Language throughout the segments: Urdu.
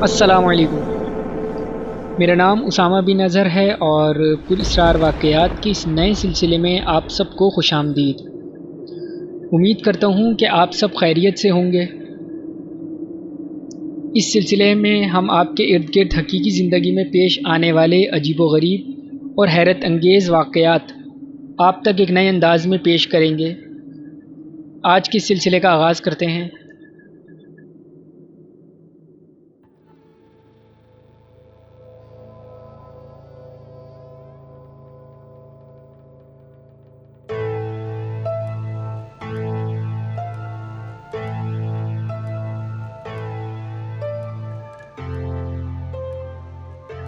السلام علیکم، میرا نام اسامہ بن اظہر ہے اور پراسرار واقعات کے اس نئے سلسلے میں آپ سب کو خوش آمدید۔ امید کرتا ہوں کہ آپ سب خیریت سے ہوں گے۔ اس سلسلے میں ہم آپ کے ارد گرد حقیقی زندگی میں پیش آنے والے عجیب و غریب اور حیرت انگیز واقعات آپ تک ایک نئے انداز میں پیش کریں گے۔ آج کے سلسلے کا آغاز کرتے ہیں۔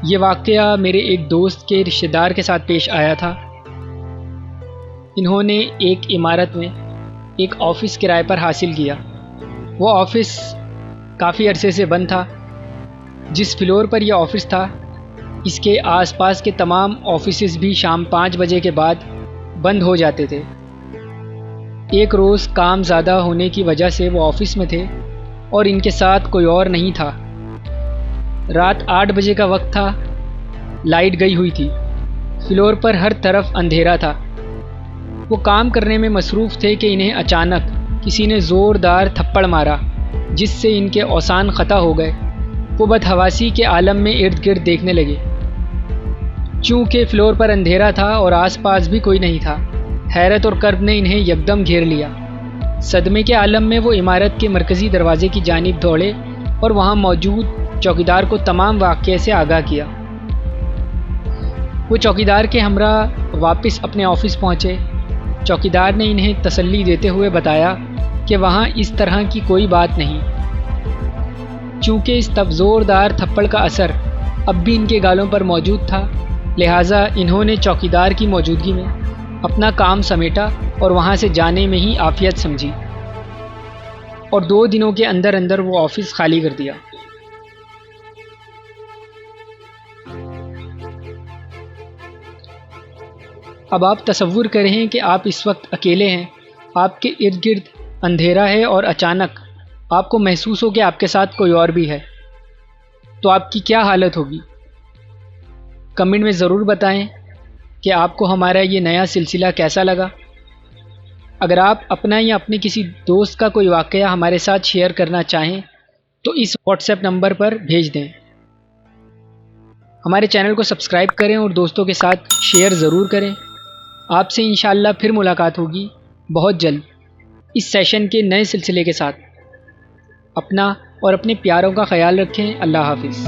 یہ واقعہ میرے ایک دوست کے رشتہ دار کے ساتھ پیش آیا تھا۔ انہوں نے ایک عمارت میں ایک آفس کرائے پر حاصل کیا۔ وہ آفس کافی عرصے سے بند تھا۔ جس فلور پر یہ آفس تھا، اس کے آس پاس کے تمام آفیسز بھی شام 5 بجے کے بعد بند ہو جاتے تھے۔ ایک روز کام زیادہ ہونے کی وجہ سے وہ آفس میں تھے اور ان کے ساتھ کوئی اور نہیں تھا۔ رات 8 بجے کا وقت تھا، لائٹ گئی ہوئی تھی، فلور پر ہر طرف اندھیرا تھا۔ وہ کام کرنے میں مصروف تھے کہ انہیں اچانک کسی نے زوردار تھپڑ مارا، جس سے ان کے اوزان خطا ہو گئے۔ وہ بدحواسی کے عالم میں ارد گرد دیکھنے لگے۔ چونکہ فلور پر اندھیرا تھا اور آس پاس بھی کوئی نہیں تھا، حیرت اور کرب نے انہیں یکدم گھیر لیا۔ صدمے کے عالم میں وہ عمارت کے مرکزی دروازے کی جانب دوڑے اور وہاں موجود چوکیدار کو تمام واقعے سے آگاہ کیا۔ وہ چوکیدار کے ہمراہ واپس اپنے آفس پہنچے۔ چوکیدار نے انہیں تسلی دیتے ہوئے بتایا کہ وہاں اس طرح کی کوئی بات نہیں، چونکہ اس زوردار تھپڑ کا اثر اب بھی ان کے گالوں پر موجود تھا۔ لہٰذا انہوں نے چوکیدار کی موجودگی میں اپنا کام سمیٹا اور وہاں سے جانے میں ہی عافیت سمجھی، اور 2 دنوں کے اندر اندر وہ آفس خالی کر دیا۔ اب آپ تصور کریں کہ آپ اس وقت اکیلے ہیں، آپ کے ارد گرد اندھیرا ہے اور اچانک آپ کو محسوس ہو کہ آپ کے ساتھ کوئی اور بھی ہے، تو آپ کی کیا حالت ہوگی؟ کمنٹ میں ضرور بتائیں کہ آپ کو ہمارا یہ نیا سلسلہ کیسا لگا۔ اگر آپ اپنا یا اپنے کسی دوست کا کوئی واقعہ ہمارے ساتھ شیئر کرنا چاہیں تو اس واٹس ایپ نمبر پر بھیج دیں۔ ہمارے چینل کو سبسکرائب کریں اور دوستوں کے ساتھ شیئر ضرور کریں۔ آپ سے انشاءاللہ پھر ملاقات ہوگی بہت جلد اس سیشن کے نئے سلسلے کے ساتھ۔ اپنا اور اپنے پیاروں کا خیال رکھیں۔ اللہ حافظ۔